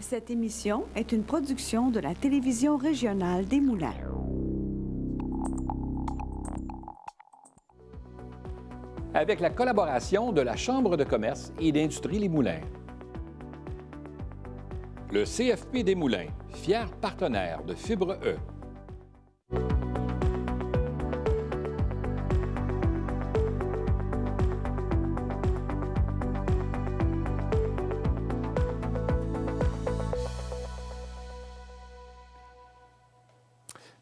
Cette émission est une production de la télévision régionale des Moulins. Avec la collaboration de la Chambre de commerce et d'industrie Les Moulins. Le CFP des Moulins, fier partenaire de Fibre E.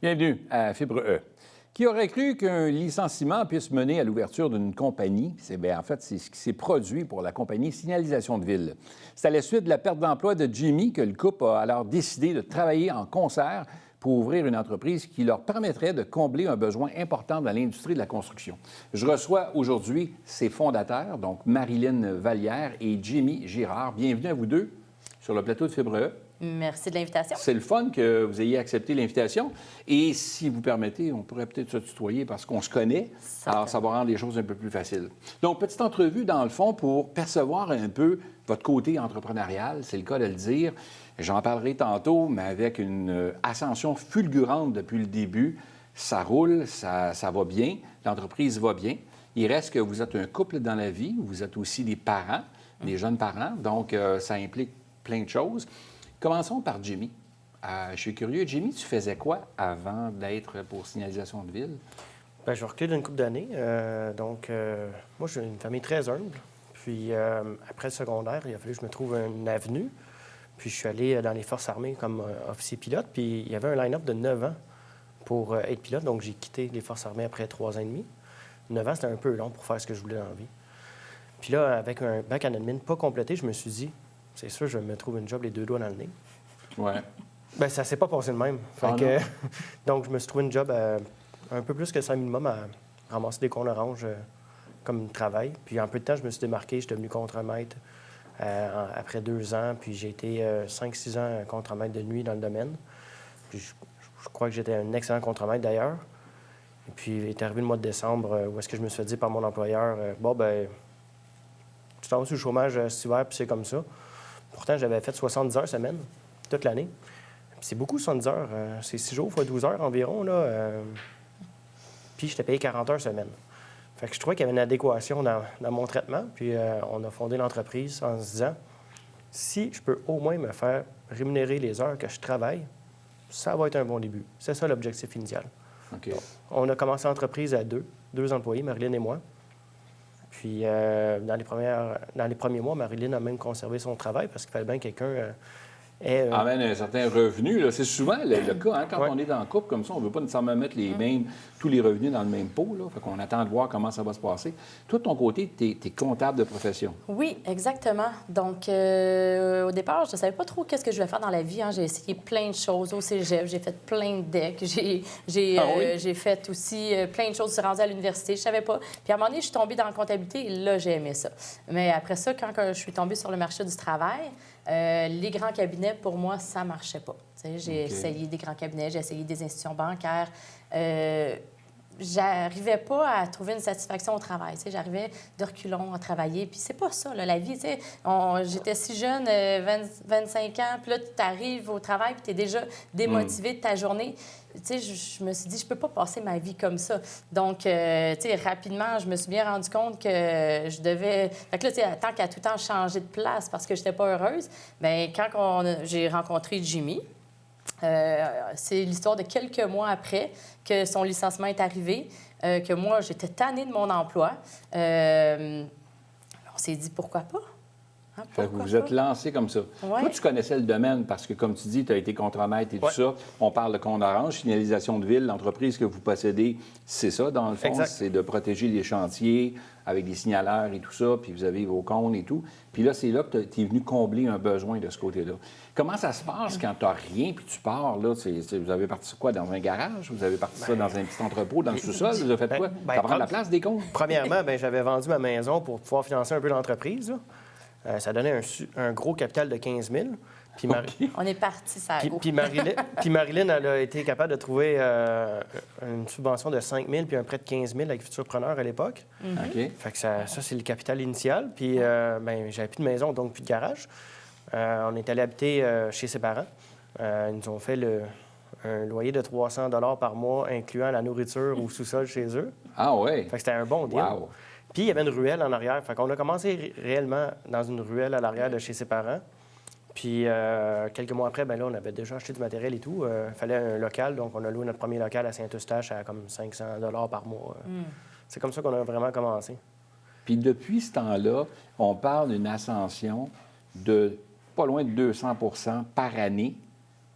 Bienvenue à Fibre E. Qui aurait cru qu'un licenciement puisse mener à l'ouverture d'une compagnie? En fait, c'est ce qui s'est produit pour la compagnie Signalisation de Ville. C'est à la suite de la perte d'emploi de Jimmy que le couple a alors décidé de travailler en concert pour ouvrir une entreprise qui leur permettrait de combler un besoin important dans l'industrie de la construction. Je reçois aujourd'hui ses fondateurs, donc Marilyn Vallière et Jimmy Girard. Bienvenue à vous deux sur le plateau de Fibre E. Merci de l'invitation. C'est le fun que vous ayez accepté l'invitation. Et si vous permettez, on pourrait peut-être se tutoyer parce qu'on se connaît. Alors, ça va rendre les choses un peu plus faciles. Donc, petite entrevue, dans le fond, pour percevoir un peu votre côté entrepreneurial, c'est le cas de le dire. J'en parlerai tantôt, mais avec une ascension fulgurante depuis le début. Ça roule, ça va bien, l'entreprise va bien. Il reste que vous êtes un couple dans la vie, vous êtes aussi des parents, des jeunes parents, donc ça implique plein de choses. Commençons par Jimmy. Je suis curieux. Jimmy, tu faisais quoi avant d'être pour Signalisation de Ville? Bien, je vais reculer d'une couple d'années. Moi, j'ai une famille très humble. Puis, après le secondaire, il a fallu que je me trouve une avenue. Puis, je suis allé dans les Forces armées comme officier pilote. Puis, il y avait un line-up de 9 ans pour être pilote. Donc, j'ai quitté les Forces armées après 3 ans et demi. 9 ans, c'était un peu long pour faire ce que je voulais dans la vie. Puis là, avec un bac en admin pas complété, je me suis dit, c'est sûr, je me trouve une job les 2 doigts dans le nez. Ouais. Bien, ça s'est pas passé de même. Donc, je me suis trouvé une job un peu plus que 5 minimum à ramasser des cônes oranges comme travail. Puis, en peu de temps, je me suis démarqué. Je suis devenu contremaître après 2 ans. Puis, j'ai été 5-6 ans contremaître de nuit dans le domaine. Puis, je crois que j'étais un excellent contremaître d'ailleurs. Et puis, il est arrivé le mois de décembre où est-ce que je me suis fait dire par mon employeur, tu t'en vas sur le chômage cet hiver, puis c'est comme ça. Pourtant, j'avais fait 70 heures semaine, toute l'année. Puis c'est beaucoup, 70 heures. C'est 6 jours fois 12 heures environ, là. Puis j'étais payé 40 heures semaine. Fait que je trouvais qu'il y avait une adéquation dans mon traitement. Puis on a fondé l'entreprise en se disant, si je peux au moins me faire rémunérer les heures que je travaille, ça va être un bon début. C'est ça l'objectif initial. OK. Donc, on a commencé l'entreprise à 2 employés, Marilyn et moi. Puis, dans les premiers mois, Marilyn a même conservé son travail parce qu'il fallait bien que quelqu'un amène un certain revenu. Là. C'est souvent le cas. Hein? Quand on est dans le couple comme ça, on ne veut pas nécessairement mettre tous les revenus dans le même pot. Là. Fait qu'on attend de voir comment ça va se passer. Toi, de ton côté, tu es comptable de profession. Oui, exactement. Donc, au départ, je ne savais pas trop qu'est-ce que je voulais faire dans la vie. Hein. J'ai essayé plein de choses au cégep. J'ai fait plein de decks. J'ai fait aussi plein de choses. Je suis rendue à l'université. Je ne savais pas. Puis, à un moment donné, je suis tombée dans la comptabilité et là, j'ai aimé ça. Mais après ça, quand je suis tombée sur le marché du travail, les grands cabinets, pour moi, ça ne marchait pas. J'ai essayé des grands cabinets, j'ai essayé des institutions bancaires. J'arrivais pas à trouver une satisfaction au travail. J'arrivais de reculons à travailler. Puis c'est pas ça, là, la vie. J'étais si jeune, 25 ans, puis là, tu arrives au travail, puis tu es déjà démotivé de ta journée. Je me suis dit, je peux pas passer ma vie comme ça. Donc, rapidement, je me suis bien rendu compte que je devais... Fait que là, tant qu'à tout le temps changer de place parce que j'étais pas heureuse, bien, quand j'ai rencontré Jimmy, c'est l'histoire de quelques mois après que son licenciement est arrivé, que moi, j'étais tannée de mon emploi. On s'est dit, pourquoi pas? Hein, Fait que vous vous êtes lancé comme ça. Ouais. Toi, tu connaissais le domaine parce que, comme tu dis, tu as été contremaître et tout ça. On parle de Cône Orange, Signalisation de Ville. L'entreprise que vous possédez, c'est ça, dans le fond. Exact. C'est de protéger les chantiers avec des signaleurs et tout ça, puis vous avez vos cônes et tout. Puis là, c'est là que tu es venu combler un besoin de ce côté-là. Comment ça se passe quand tu n'as rien puis tu pars, là? Vous avez parti quoi, dans un garage? Vous avez parti ça dans un petit entrepôt, dans le sous-sol? Vous avez fait quoi? Ça prend de la place, des cônes? Premièrement, j'avais vendu ma maison pour pouvoir financer un peu l'entreprise. Ça donnait un gros capital de 15 000. Puis On est parti, ça. Puis Marilyn, elle a été capable de trouver une subvention de 5 000 puis un prêt de 15 000 avec Futurpreneur à l'époque. OK. Fait que ça c'est le capital initial. Puis j'avais plus de maison, donc plus de garage. On est allé habiter chez ses parents. Ils nous ont fait un loyer de 300 $ par mois, incluant la nourriture au sous-sol chez eux. Ah oui? Fait que c'était un bon deal. Wow. Puis il y avait une ruelle en arrière. Fait qu'on a commencé réellement dans une ruelle à l'arrière de chez ses parents. Puis quelques mois après, ben là, on avait déjà acheté du matériel et tout. Il fallait un local, donc on a loué notre premier local à Saint-Eustache à comme 500 $ par mois. C'est comme ça qu'on a vraiment commencé. Puis depuis ce temps-là, on parle d'une ascension de pas loin de 200 par année.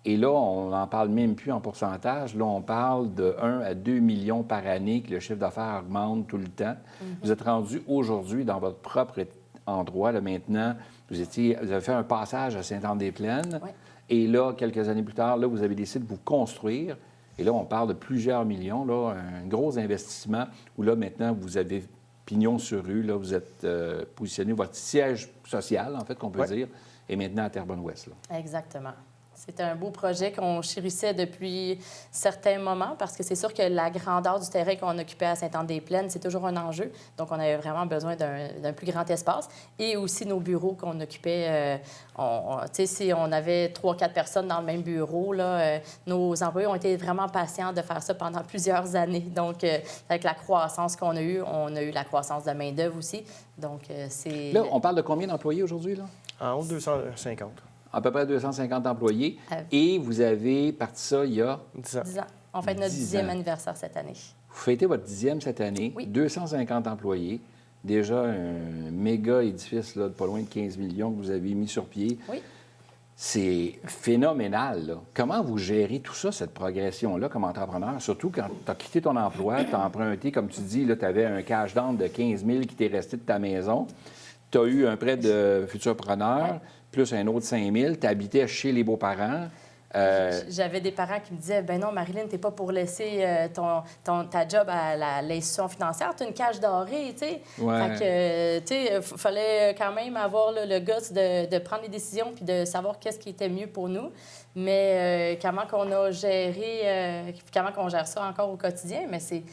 Et là, on n'en parle même plus en pourcentage. Là, on parle de 1 à 2 millions par année que le chiffre d'affaires augmente tout le temps. Vous êtes rendu aujourd'hui dans votre propre endroit. Là, maintenant, vous avez fait un passage à Sainte-Anne-des-Plaines. Oui. Et là, quelques années plus tard, là, vous avez décidé de vous construire. Et là, on parle de plusieurs millions, là, un gros investissement où là, maintenant, vous avez pignon sur rue. Là, vous êtes positionné, votre siège social, en fait, qu'on peut dire, est maintenant à Terrebonne-Ouest. Là. Exactement. C'était un beau projet qu'on chérissait depuis certains moments parce que c'est sûr que la grandeur du terrain qu'on occupait à Sainte-Anne-des-Plaines, c'est toujours un enjeu. Donc, on avait vraiment besoin d'un plus grand espace. Et aussi nos bureaux qu'on occupait. Tu sais, si on avait 3-4 personnes dans le même bureau, là, nos employés ont été vraiment patients de faire ça pendant plusieurs années. Donc, avec la croissance qu'on a eue, on a eu la croissance de main-d'œuvre aussi. Donc, c'est... Là, on parle de combien d'employés aujourd'hui, là? En haut de 250. À peu près 250 employés. Et vous avez parti ça il y a... 10 ans. 10 ans. On fête notre 10e anniversaire cette année. Vous fêtez votre 10e cette année. Oui. 250 employés. Déjà un méga édifice là, de pas loin de 15 millions que vous avez mis sur pied. Oui. C'est phénoménal. Là. Comment vous gérez tout ça, cette progression-là, comme entrepreneur? Surtout quand tu as quitté ton emploi, tu as emprunté, comme tu dis, tu avais un cash down de 15 000 qui t'est resté de ta maison. Tu as eu un prêt de Futurpreneur, plus un autre 5 000. Tu habitais chez les beaux-parents. J'avais des parents qui me disaient ben non, Marilyn, t'es pas pour laisser ta job à l'institution financière, tu as une cage dorée, tu sais. Ouais. Fait que, tu sais, fallait quand même avoir là, le guts de prendre les décisions puis de savoir qu'est-ce qui était mieux pour nous. Mais comment qu'on a géré, comment qu'on gère ça encore au quotidien, mais c'est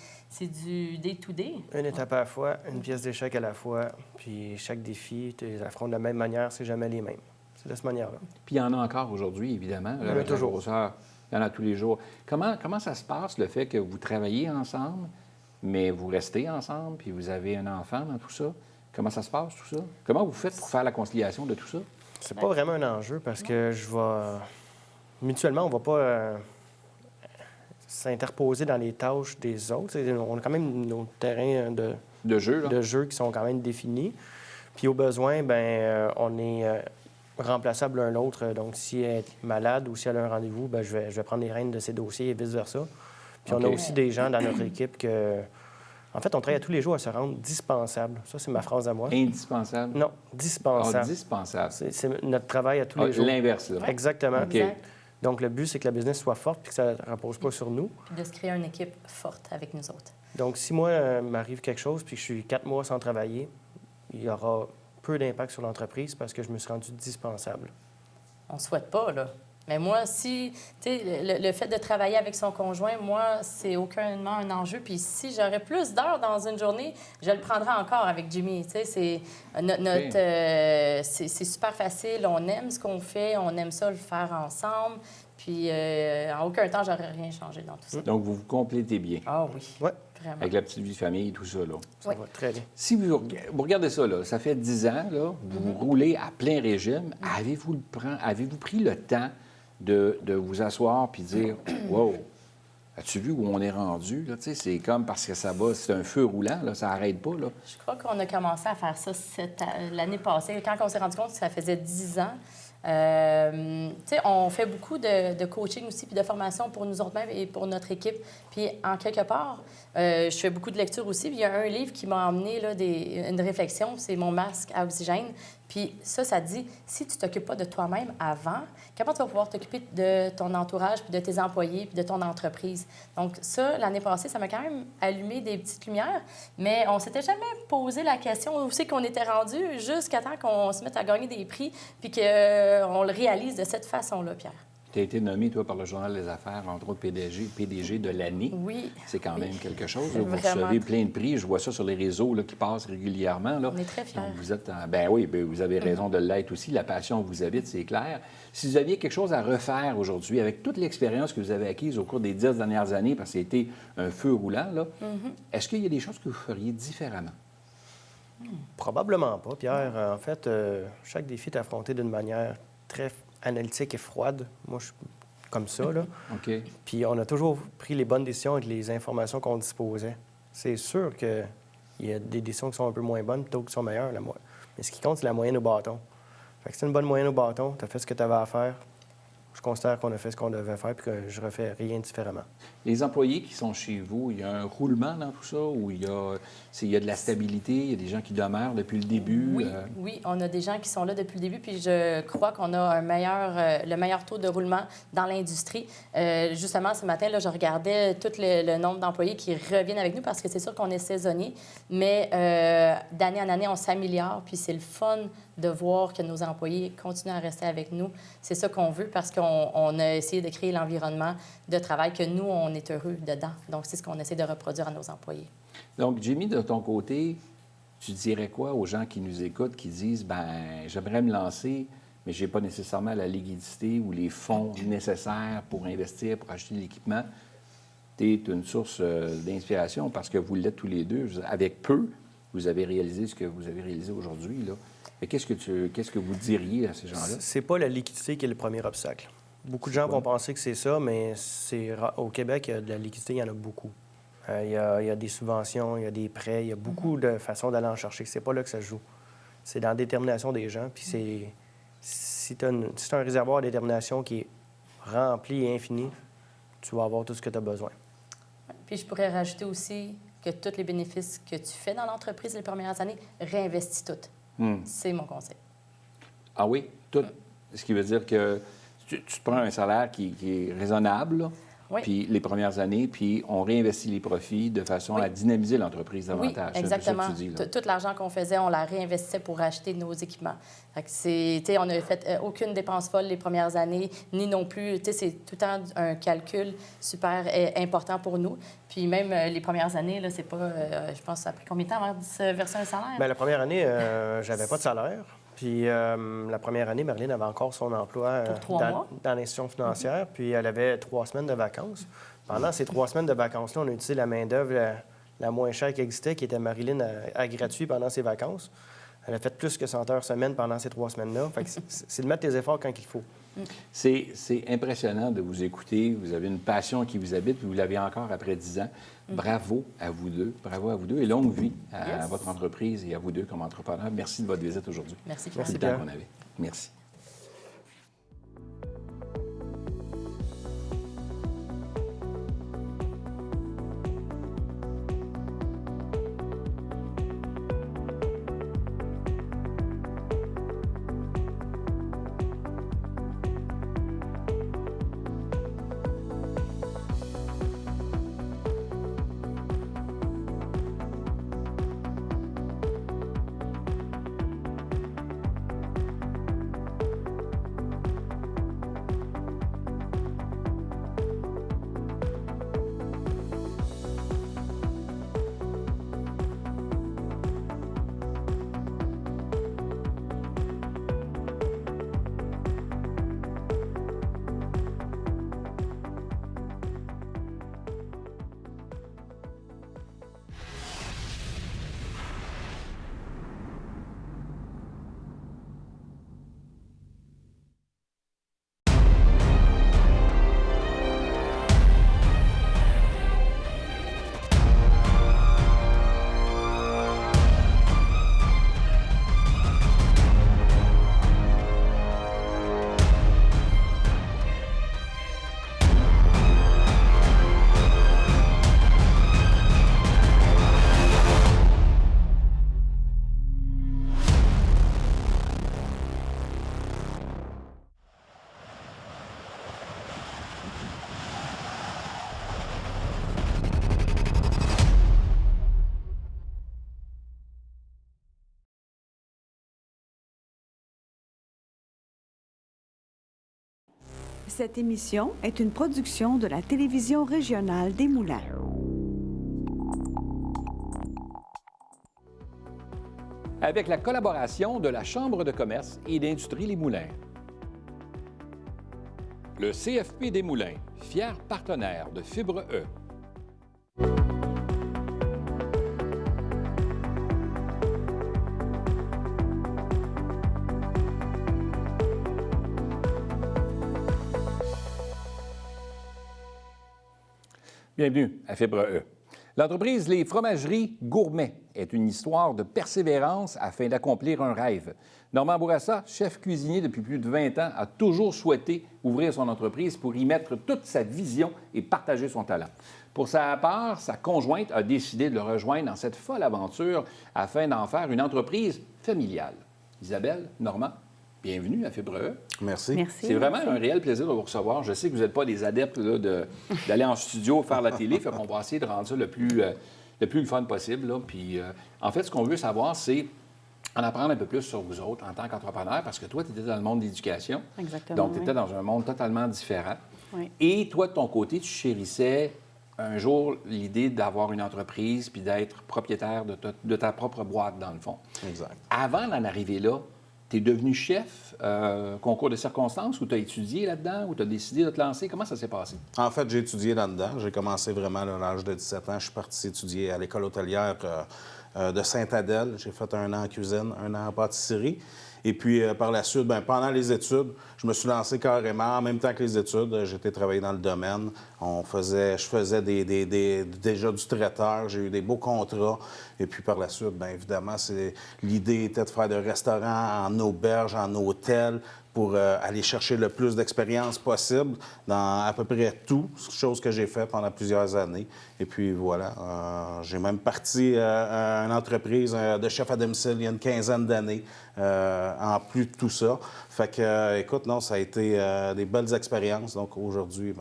du day-to-day. Une étape à la fois, une pièce d'échec à la fois, puis chaque défi, tu les affrontes de la même manière, c'est jamais les mêmes. C'est de cette manière-là. Puis il y en a encore aujourd'hui, évidemment. Là, avec toujours. la grosseur, il y en a tous les jours. Comment ça se passe, le fait que vous travaillez ensemble, mais vous restez ensemble, puis vous avez un enfant dans tout ça? Comment ça se passe, tout ça? Comment vous faites pour faire la conciliation de tout ça? C'est pas vraiment un enjeu parce que mutuellement, on va pas s'interposer dans les tâches des autres. On a quand même nos terrains De jeu, là? de jeu qui sont quand même définis. Puis au besoin, on est remplaçable l'un l'autre. Donc, si elle est malade ou si elle a un rendez-vous, je vais prendre les rênes de ses dossiers et vice-versa. Puis on a aussi des gens dans notre équipe que... En fait, on travaille à tous les jours à se rendre dispensable. Ça, c'est ma phrase à moi. Indispensable? Non, dispensable. Ah, dispensable. C'est notre travail à tous les jours. L'inverse, là. Exactement. OK. Exact. Donc, le but, c'est que la business soit forte puis que ça ne repose pas sur nous. Puis de se créer une équipe forte avec nous autres. Donc, si moi, m'arrive quelque chose puis que je suis 4 mois sans travailler, il y aura peu d'impact sur l'entreprise parce que je me suis rendu dispensable. On ne souhaite pas, là. Mais moi, tu sais, le fait de travailler avec son conjoint, moi, c'est aucunement un enjeu. Puis si j'aurais plus d'heures dans une journée, je le prendrais encore avec Jimmy. Tu sais, c'est super facile. On aime ce qu'on fait. On aime ça le faire ensemble. Puis en aucun temps, j'aurais rien changé dans tout ça. Donc, vous vous complétez bien. Ah oui. Ouais. Vraiment. Avec la petite vie de famille et tout ça, là. Ça Oui. va très bien. Si vous regardez ça, là, ça fait 10 ans, là, vous roulez à plein régime. Avez-vous pris le temps de vous asseoir puis dire « Wow, as-tu vu où on est rendu? » Là, c'est comme parce que ça va, c'est un feu roulant, là, ça n'arrête pas. Là. Je crois qu'on a commencé à faire ça l'année passée, quand on s'est rendu compte que ça faisait 10 ans. On fait beaucoup de coaching aussi, puis de formation pour nous autres mêmes et pour notre équipe. Puis, en quelque part, je fais beaucoup de lectures aussi. Puis, il y a un livre qui m'a amené là, une réflexion, c'est Mon masque à oxygène. Puis ça dit, si tu ne t'occupes pas de toi-même avant, comment tu vas pouvoir t'occuper de ton entourage, puis de tes employés, puis de ton entreprise? Donc ça, l'année passée, ça m'a quand même allumé des petites lumières, mais on s'était jamais posé la question où c'est qu'on était rendu jusqu'à temps qu'on se mette à gagner des prix, puis qu'on le réalise de cette façon-là, Pierre. Tu as été nommé, toi, par le Journal des Affaires, entre autres PDG de l'année. Oui. C'est quand même quelque chose. Là. Vous Vraiment. recevez plein de prix. Je vois ça sur les réseaux là, qui passent régulièrement. Là. On est très fiers. Donc, vous êtes ben oui, ben, vous avez raison de l'être aussi. La passion vous habite, c'est clair. Si vous aviez quelque chose à refaire aujourd'hui, avec toute l'expérience que vous avez acquise au cours des 10 dernières années, parce que c'était un feu roulant, là, est-ce qu'il y a des choses que vous feriez différemment? Probablement pas, Pierre. En fait, chaque défi est affronté d'une manière très analytique et froide. Moi, je suis comme ça, là. OK. Puis on a toujours pris les bonnes décisions avec les informations qu'on disposait. C'est sûr qu'il y a des décisions qui sont un peu moins bonnes, d'autres qui sont meilleures. Mais ce qui compte, c'est la moyenne au bâton. Fait que c'est une bonne moyenne au bâton, tu as fait ce que tu avais à faire. Je considère qu'on a fait ce qu'on devait faire et que je refais rien différemment. Les employés qui sont chez vous, il y a un roulement dans tout ça ou il y a de la stabilité, il y a des gens qui demeurent depuis le début? Oui, oui, on a des gens qui sont là depuis le début, puis je crois qu'on a le meilleur taux de roulement dans l'industrie. Justement, ce matin, là, je regardais tout le nombre d'employés qui reviennent avec nous parce que c'est sûr qu'on est saisonnier, mais d'année en année, on s'améliore, puis c'est le fun de voir que nos employés continuent à rester avec nous. C'est ça qu'on veut parce qu'on a essayé de créer l'environnement de travail que nous, on est heureux dedans. Donc, c'est ce qu'on essaie de reproduire à nos employés. Donc, Jimmy, de ton côté, tu dirais quoi aux gens qui nous écoutent, qui disent, ben j'aimerais me lancer, mais je n'ai pas nécessairement la liquidité ou les fonds nécessaires pour investir, pour acheter de l'équipement? Tu es une source d'inspiration parce que vous l'êtes tous les deux. Avec peu, vous avez réalisé ce que vous avez réalisé aujourd'hui, là. Mais qu'est-ce que vous diriez à ces gens-là? C'est pas la liquidité qui est le premier obstacle. Beaucoup de gens vont penser que c'est ça, mais au Québec, il y a de la liquidité, il y en a beaucoup. Il y a des subventions, il y a des prêts, il y a beaucoup de façons d'aller en chercher. C'est pas là que ça se joue. C'est dans la détermination des gens. Puis si tu as un réservoir de détermination qui est rempli et infini, tu vas avoir tout ce que tu as besoin. Puis je pourrais rajouter aussi que tous les bénéfices que tu fais dans l'entreprise les premières années, réinvestis toutes. C'est mon conseil. Ah oui? Tout. Ce qui veut dire que tu te prends un salaire qui est raisonnable, là, Oui. puis les premières années, puis on réinvestit les profits de façon à dynamiser l'entreprise davantage. Oui, exactement. C'est un peu ça que tu dis, là. Tout l'argent qu'on faisait, on la réinvestissait pour acheter nos équipements. Fait que on n'a fait aucune dépense folle les premières années, ni non plus. C'est tout le temps un calcul super important pour nous. Puis même les premières années, là, c'est pas... je pense que ça a pris combien de temps avant de se verser un salaire? Bien, la première année, j'avais pas de salaire. Puis la première année, Marilyn avait encore son emploi Pour 3 mois. dans l'institution financière. Puis elle avait 3 semaines de vacances. Pendant ces 3 semaines de vacances-là, on a utilisé la main-d'œuvre la moins chère qui existait, qui était Marilyn à gratuit pendant ses vacances. Elle a fait plus que 100 heures semaine pendant ces 3 semaines-là. Fait que c'est de mettre tes efforts quand il faut. C'est impressionnant de vous écouter. Vous avez une passion qui vous habite, puis vous l'avez encore après 10 ans. Bravo à vous deux. Bravo à vous deux et longue vie à votre entreprise et à vous deux comme entrepreneurs. Merci de votre visite aujourd'hui. Merci, Merci le temps qu'on avait. Merci. Cette émission est une production de la télévision régionale des Moulins. Avec la collaboration de la Chambre de commerce et d'industrie Les Moulins. Le CFP des Moulins, fier partenaire de Fibre E. Bienvenue à Fibre E. L'entreprise Les Fromageries Gourmet est une histoire de persévérance afin d'accomplir un rêve. Normand Bourassa, chef cuisinier depuis plus de 20 ans, a toujours souhaité ouvrir son entreprise pour y mettre toute sa vision et partager son talent. Pour sa part, sa conjointe a décidé de le rejoindre dans cette folle aventure afin d'en faire une entreprise familiale. Isabelle, Normand, bienvenue à Fibre E. Merci. Merci. C'est vraiment un réel plaisir de vous recevoir. Je sais que vous n'êtes pas des adeptes là, d'aller en studio faire la télé, fait qu'on va essayer de rendre ça le plus fun possible. Là. Puis, en fait, ce qu'on veut savoir, c'est en apprendre un peu plus sur vous autres en tant qu'entrepreneur, parce que toi, tu étais dans le monde de l'éducation. Exactement. Donc, tu étais dans un monde totalement différent. Oui. Et toi, de ton côté, tu chérissais un jour l'idée d'avoir une entreprise puis d'être propriétaire de ta propre boîte, dans le fond. Exact. Avant d'en arriver là, tu es devenu chef, concours de circonstances, ou tu as étudié là-dedans, ou tu as décidé de te lancer? Comment ça s'est passé? En fait, j'ai étudié là-dedans. J'ai commencé vraiment à l'âge de 17 ans. Je suis parti étudier à l'école hôtelière de Sainte-Adèle. J'ai fait 1 an en cuisine, 1 an en pâtisserie. Et puis, par la suite, pendant les études, je me suis lancé carrément. En même temps que les études, j'étais travaillé dans le domaine. Je faisais déjà du traiteur. J'ai eu des beaux contrats. Et puis, par la suite, bien évidemment, l'idée était de faire de restaurants en auberge, en hôtel, pour aller chercher le plus d'expérience possible dans à peu près tout, chose que j'ai fait pendant plusieurs années. Et puis voilà, j'ai même parti une entreprise de chef à domicile il y a une quinzaine d'années, en plus de tout ça. Fait que, écoute, non, ça a été des belles expériences. Donc aujourd'hui,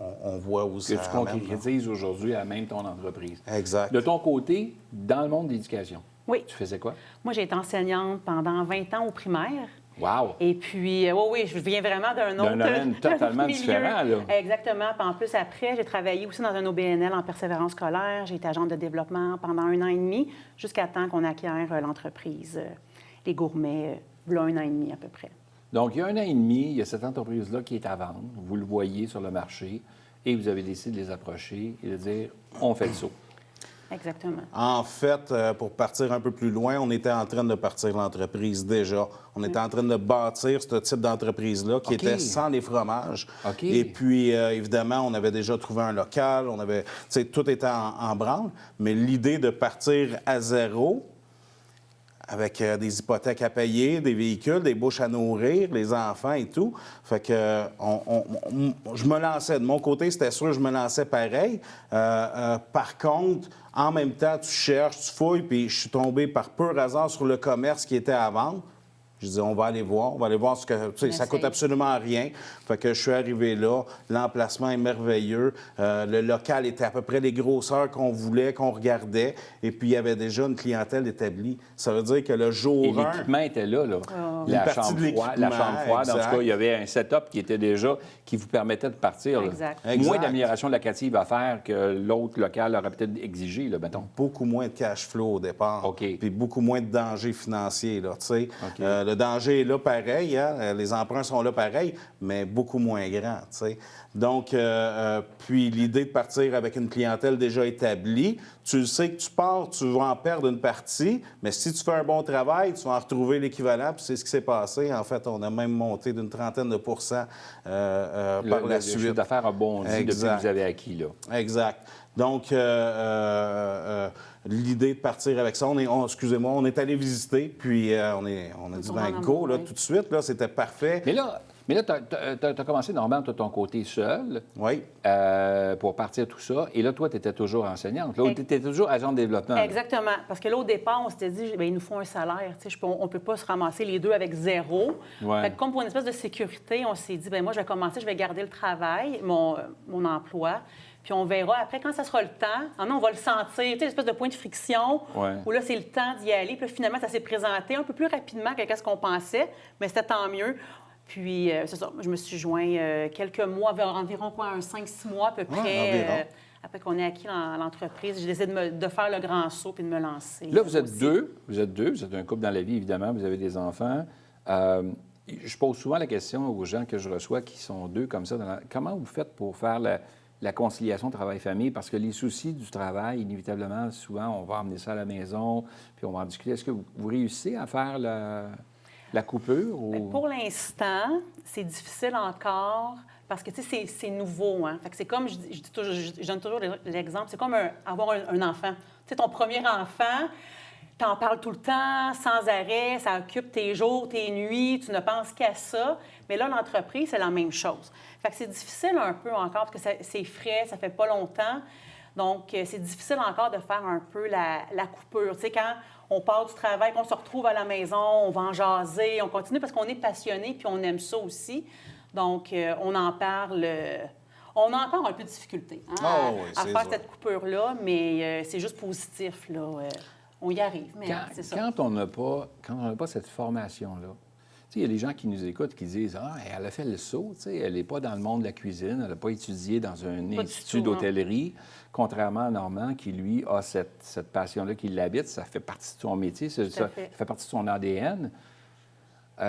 on voit où ça Que tu concrétises aujourd'hui à même ton entreprise. Exact. De ton côté, dans le monde de l'éducation, Oui. tu faisais quoi? Moi, j'ai été enseignante pendant 20 ans au primaire. Wow! Et puis, oui, je viens vraiment d'un autre domaine totalement milieu. différent, là. Exactement. Puis en plus, après, j'ai travaillé aussi dans un OBNL en persévérance scolaire. J'ai été agente de développement pendant 1 an et demi, jusqu'à temps qu'on acquiert l'entreprise, les Gourmets, il y a 1 an et demi à peu près. Donc, il y a 1 an et demi, il y a cette entreprise-là qui est à vendre. Vous le voyez sur le marché et vous avez décidé de les approcher et de dire « on fait le saut ». Exactement. En fait, pour partir un peu plus loin, on était en train de partir l'entreprise déjà. On était en train de bâtir ce type d'entreprise-là qui OK. était sans les fromages. OK. Et puis, évidemment, on avait déjà trouvé un local, tout était en branle. Mais l'idée de partir à zéro, avec des hypothèques à payer, des véhicules, des bouches à nourrir, les enfants et tout. Fait que je me lançais. De mon côté, c'était sûr, je me lançais pareil. Par contre, en même temps, tu cherches, tu fouilles, puis je suis tombé par pur hasard sur le commerce qui était à vendre. Je dis, on va aller voir ce que... Tu sais, ça coûte absolument rien. Fait que je suis arrivé là. L'emplacement est merveilleux. Le local était à peu près les grosseurs qu'on voulait, qu'on regardait. Et puis, il y avait déjà une clientèle établie. Ça veut dire que le jour Et 1... l'équipement était là, là. Une partie de l'équipement, La chambre froide, en tout exact. cas, il y avait un setup qui était déjà, qui vous permettait de partir. Là. Exact. Moins Exact. d'amélioration locative à faire que l'autre local aurait peut-être exigé, là, mettons. Beaucoup moins de cash flow au départ. OK. Puis beaucoup moins de danger financier, là, tu sais. OK. Le danger est là pareil, hein? Les emprunts sont là pareil, mais beaucoup moins grands, tu sais. Donc, puis l'idée de partir avec une clientèle déjà établie, tu le sais que tu pars, tu vas en perdre une partie, mais si tu fais un bon travail, tu vas en retrouver l'équivalent, puis c'est ce qui s'est passé. En fait, on a même monté d'une trentaine de pourcents par la Le chiffre suite. d'affaires a bondi depuis Exact. que vous avez acquis, là. Exact. Donc, l'idée de partir avec ça, on est allé visiter, puis on a dit, tombe en go, amour, là, oui. tout de suite, là, c'était parfait. Mais là tu as commencé, Normand, de ton côté seul Oui. pour partir tout ça. Et là, toi, tu étais toujours enseignante. Là, tu étais toujours agent de développement. là. Exactement. Parce que là, au départ, on s'était dit, bien, il nous faut un salaire. Tu sais, on ne peut pas se ramasser les deux avec zéro. Ouais. Fait que comme pour une espèce de sécurité, on s'est dit, bien, moi, je vais commencer, je vais garder le travail, mon emploi. Puis on verra après, quand ça sera le temps, on va le sentir, tu sais, l'espèce de point de friction, Ouais. où là, c'est le temps d'y aller. Puis là, finalement, ça s'est présenté un peu plus rapidement que ce qu'on pensait, mais c'était tant mieux. Puis, c'est ça, je me suis joint quelques mois, environ un 5-6 mois à peu près, après qu'on ait acquis l'entreprise. J'ai décidé de faire le grand saut puis de me lancer. Là, vous êtes deux. Vous êtes un couple dans la vie, évidemment. Vous avez des enfants. Je pose souvent la question aux gens que je reçois qui sont deux comme ça. Comment vous faites pour faire la conciliation travail-famille? Parce que les soucis du travail, inévitablement, souvent, on va emmener ça à la maison, puis on va en discuter. Est-ce que vous réussissez à faire la coupure? Ou... Pour l'instant, c'est difficile encore parce que, tu sais, c'est nouveau. Hein? Fait que c'est comme, je donne toujours l'exemple, c'est comme avoir un enfant. Tu sais, ton premier enfant, t'en parles tout le temps, sans arrêt, ça occupe tes jours, tes nuits, tu ne penses qu'à ça. Mais là, l'entreprise, c'est la même chose. Fait que c'est difficile un peu encore parce que c'est frais, ça fait pas longtemps. Donc, c'est difficile encore de faire un peu la coupure. Tu sais, quand on part du travail, qu'on se retrouve à la maison, on va en jaser, on continue parce qu'on est passionné puis on aime ça aussi. Donc, on en parle... On a encore un peu de difficulté à faire cette coupure-là, mais c'est juste positif, là. On y arrive, mais c'est ça. Quand on n'a pas cette formation-là, tu sais, il y a des gens qui nous écoutent qui disent « Ah, elle a fait le saut, tu sais, elle n'est pas dans le monde de la cuisine, elle n'a pas étudié dans un institut d'hôtellerie, contrairement à Normand qui, lui, a cette passion-là qui l'habite, ça fait partie de son métier, ça fait partie de son ADN. Tu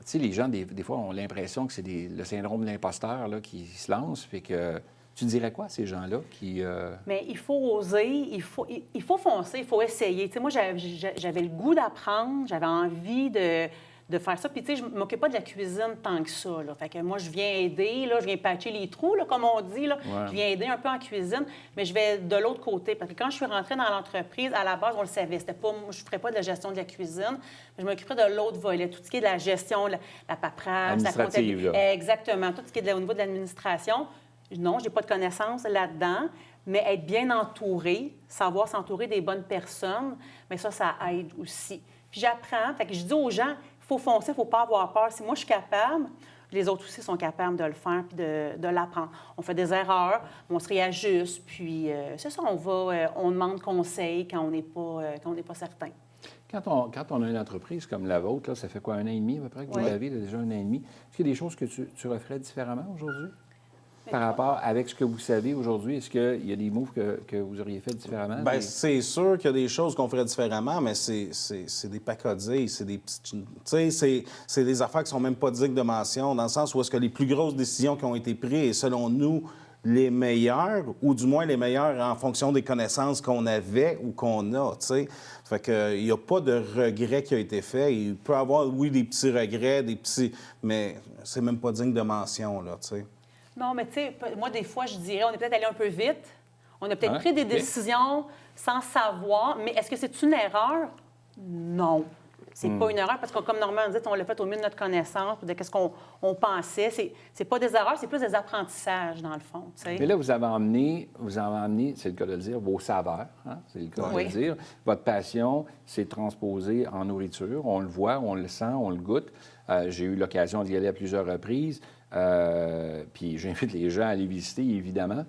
sais, les gens, des fois, ont l'impression que c'est le syndrome de l'imposteur là, qui se lance, puis que... Tu dirais quoi à ces gens-là qui... Mais il faut oser, il faut foncer, il faut essayer. Tu sais, moi, j'avais le goût d'apprendre, j'avais envie de faire ça. Puis, tu sais, je ne m'occupe pas de la cuisine tant que ça. Là. Fait que moi, je viens aider, là, je viens patcher les trous, là, comme on dit. Là. Ouais. Je viens aider un peu en cuisine, mais je vais de l'autre côté. Parce que quand je suis rentrée dans l'entreprise, à la base, on le savait. C'était pas, je ne ferais pas de la gestion de la cuisine, mais je m'occuperais de l'autre volet, tout ce qui est de la gestion, la paperasse, la comptabilité. Exactement, tout ce qui est au niveau de l'administration. Non, je n'ai pas de connaissances là-dedans, mais être bien entouré, savoir s'entourer des bonnes personnes, mais ça aide aussi. Puis j'apprends, fait que je dis aux gens, il faut foncer, il ne faut pas avoir peur. Si moi, je suis capable, les autres aussi sont capables de le faire puis de l'apprendre. On fait des erreurs, on se réajuste, puis c'est ça, on demande conseil quand on n'est pas certain. Quand on a une entreprise comme la vôtre, là, ça fait quoi, 1 an et demi à peu près que vous l'avez, déjà 1 an et demi. Est-ce qu'il y a des choses que tu referais différemment aujourd'hui? Par rapport avec ce que vous savez aujourd'hui, est-ce qu'il y a des moves que vous auriez fait différemment? Bien, c'est sûr qu'il y a des choses qu'on ferait différemment, mais c'est des pacodilles, c'est des petites... Tu sais, c'est des affaires qui sont même pas dignes de mention, dans le sens où est-ce que les plus grosses décisions qui ont été prises, selon nous, les meilleures, ou du moins les meilleures en fonction des connaissances qu'on avait ou qu'on a, tu sais. Fait qu'il n'y a pas de regret qui a été fait. Il peut y avoir, oui, des petits regrets, mais c'est même pas digne de mention, là, tu sais. Non, mais tu sais, moi, des fois, je dirais, on est peut-être allé un peu vite. On a peut-être pris des décisions sans savoir. Mais est-ce que c'est une erreur? Non. C'est pas une erreur parce que, comme Normand dit, on l'a fait au mieux de notre connaissance, de ce qu'on pensait. C'est pas des erreurs, c'est plus des apprentissages, dans le fond. T'sais. Mais là, vous avez emmené, c'est le cas de le dire, vos saveurs, hein? C'est le cas de le dire. Votre passion, c'est transposé en nourriture. On le voit, on le sent, on le goûte. J'ai eu l'occasion d'y aller à plusieurs reprises. Puis j'invite les gens à aller visiter, évidemment,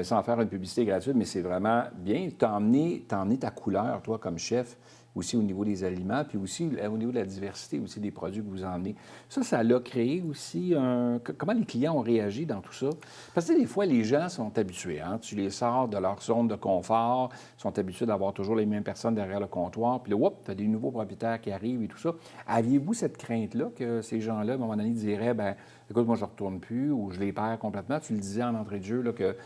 sans faire une publicité gratuite, mais c'est vraiment bien. Tu as emmené ta couleur, toi, comme chef, aussi au niveau des aliments, puis aussi au niveau de la diversité aussi des produits que vous emmenez. Ça l'a créé aussi Comment les clients ont réagi dans tout ça? Parce que des fois, les gens sont habitués. Hein? Tu les sors de leur zone de confort, sont habitués d'avoir toujours les mêmes personnes derrière le comptoir, puis là, tu as des nouveaux propriétaires qui arrivent et tout ça. Aviez-vous cette crainte-là que ces gens-là, à un moment donné, diraient, bien, écoute, moi, je ne retourne plus ou je les perds complètement? Tu le disais en entrée de jeu, là, que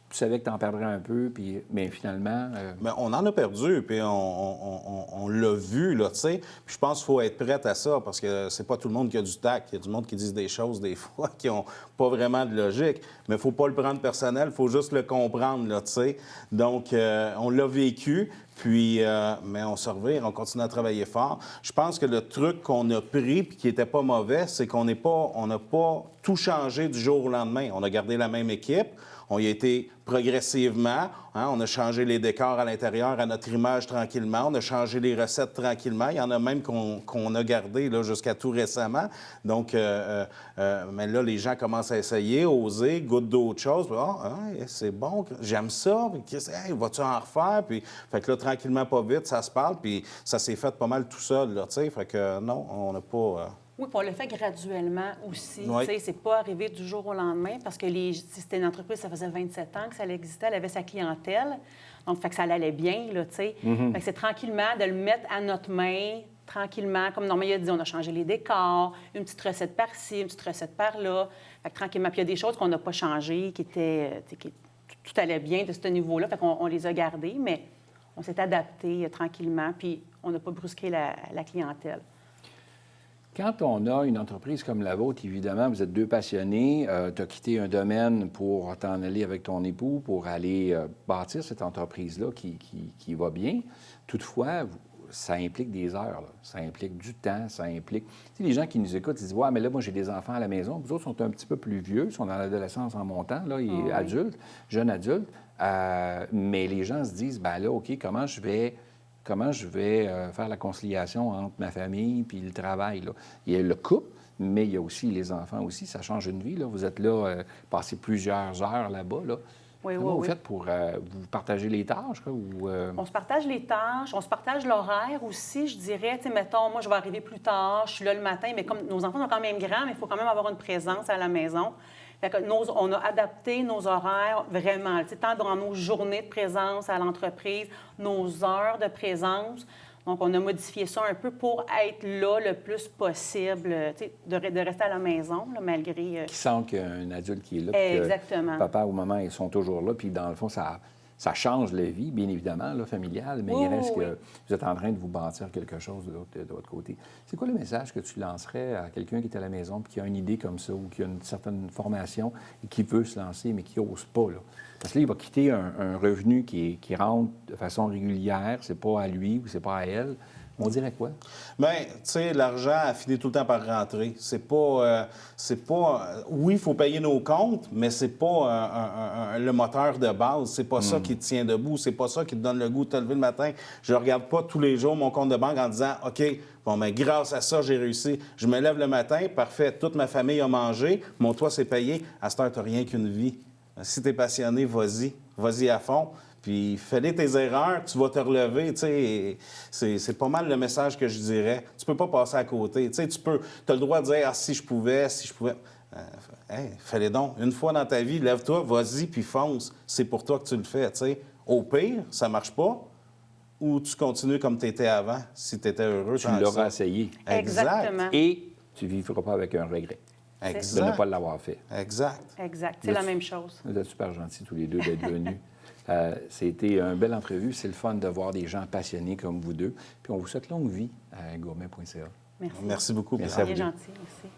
tu savais que tu en perdrais un peu, mais finalement... Bien, on en a perdu, puis on l'a vu, là, tu sais. Puis je pense qu'il faut être prêt à ça, parce que c'est pas tout le monde qui a du tact. Il y a du monde qui dit des choses, des fois, qui n'ont pas vraiment de logique. Mais il faut pas le prendre personnel, il faut juste le comprendre, là, tu sais. Donc, on l'a vécu, puis... mais on se revire, on continue à travailler fort. Je pense que le truc qu'on a pris, puis qui n'était pas mauvais, c'est qu'on n'a pas tout changé du jour au lendemain. On a gardé la même équipe. On y a été progressivement. Hein, on a changé les décors à l'intérieur à notre image tranquillement. On a changé les recettes tranquillement. Il y en a même qu'on a gardé là, jusqu'à tout récemment. Donc, mais là, les gens commencent à essayer, oser, goûtent d'autres choses. C'est bon, j'aime ça. Hey, vas-tu en refaire? Puis, fait que là, tranquillement, pas vite, ça se parle. Puis ça s'est fait pas mal tout seul. Là, fait que non, on n'a pas... Oui, puis on le fait graduellement aussi. Oui. Tu sais, c'est pas arrivé du jour au lendemain parce que si c'était une entreprise, ça faisait 27 ans que ça existait, elle avait sa clientèle. Donc, fait que ça allait bien, là, tu sais. Fait que c'est tranquillement de le mettre à notre main, tranquillement. Comme Normand a dit, on a changé les décors, une petite recette par-ci, une petite recette par-là. Fait que tranquillement. Puis il y a des choses qu'on n'a pas changées, qui étaient... tout allait bien de ce niveau-là. Fait qu'on les a gardées, mais on s'est adapté tranquillement, puis on n'a pas brusqué la clientèle. Quand on a une entreprise comme la vôtre, évidemment, vous êtes deux passionnés, tu as quitté un domaine pour t'en aller avec ton époux, pour aller bâtir cette entreprise-là qui va bien. Toutefois, ça implique des heures, là. Ça implique du temps, ça implique... Tu sais, les gens qui nous écoutent, ils disent « Ouais, mais là, moi, j'ai des enfants à la maison. » Vous autres sont un petit peu plus vieux, ils sont dans l'adolescence en montant, là, adultes, jeunes adultes. Mais les gens se disent « Ben là, OK, comment je vais faire la conciliation entre ma famille puis le travail? » là? Il y a le couple, mais il y a aussi les enfants aussi. Ça change une vie, là. Vous êtes là, passez plusieurs heures là-bas, là. Oui, Comment vous oui. faites pour vous partager les tâches? Quoi, ou, On se partage les tâches, on se partage l'horaire aussi, je dirais. Tu sais, mettons, moi, je vais arriver plus tard, je suis là le matin, mais comme nos enfants sont quand même grands, mais il faut quand même avoir une présence à la maison. Fait que on a adapté nos horaires vraiment, tu sais, tant dans nos journées de présence à l'entreprise, nos heures de présence. Donc, on a modifié ça un peu pour être là le plus possible, tu sais, de rester à la maison, là, malgré... qui sentent qu'il y a un adulte qui est là. Puis Exactement. que papa ou maman, ils sont toujours là. Puis dans le fond, ça change la vie, bien évidemment, là, familiale, mais Oui, il reste oui. que vous êtes en train de vous bâtir quelque chose de votre côté. C'est quoi le message que tu lancerais à quelqu'un qui est à la maison puis qui a une idée comme ça ou qui a une certaine formation et qui veut se lancer, mais qui n'ose pas, là? Parce que là, il va quitter un revenu qui rentre de façon régulière, c'est pas à lui ou c'est pas à elle. On dirait quoi? Bien, tu sais, l'argent finit tout le temps par rentrer. C'est pas... oui, il faut payer nos comptes, mais c'est pas le moteur de base. C'est pas ça qui te tient debout. C'est pas ça qui te donne le goût de te lever le matin. Je regarde pas tous les jours mon compte de banque en disant « OK, bon, bien, grâce à ça, j'ai réussi. Je me lève le matin, parfait, toute ma famille a mangé, mon toit s'est payé. À cette heure, tu n'as rien qu'une vie. Si tu es passionné, vas-y à fond. Puis fais-les tes erreurs, tu vas te relever, tu sais. C'est pas mal le message que je dirais. Tu peux pas passer à côté. Tu sais, tu as le droit de dire « Ah, si je pouvais. » Hey, fais-les donc. Une fois dans ta vie, lève-toi, vas-y, puis fonce. C'est pour toi que tu le fais, tu sais. Au pire, ça marche pas, ou tu continues comme tu étais avant, si tu étais heureux. Tu l'auras essayé. Exactement. Et tu ne vivras pas avec un regret de ne Exact. pas l'avoir fait. Exact. Exact. C'est la même chose. Vous êtes super gentils tous les deux d'être venus. C'était une belle entrevue. C'est le fun de voir des gens passionnés comme vous deux. Puis on vous souhaite longue vie à gourmet.ca. Merci. Merci beaucoup. Merci Pierre. à vous Bien deux. gentil. Merci.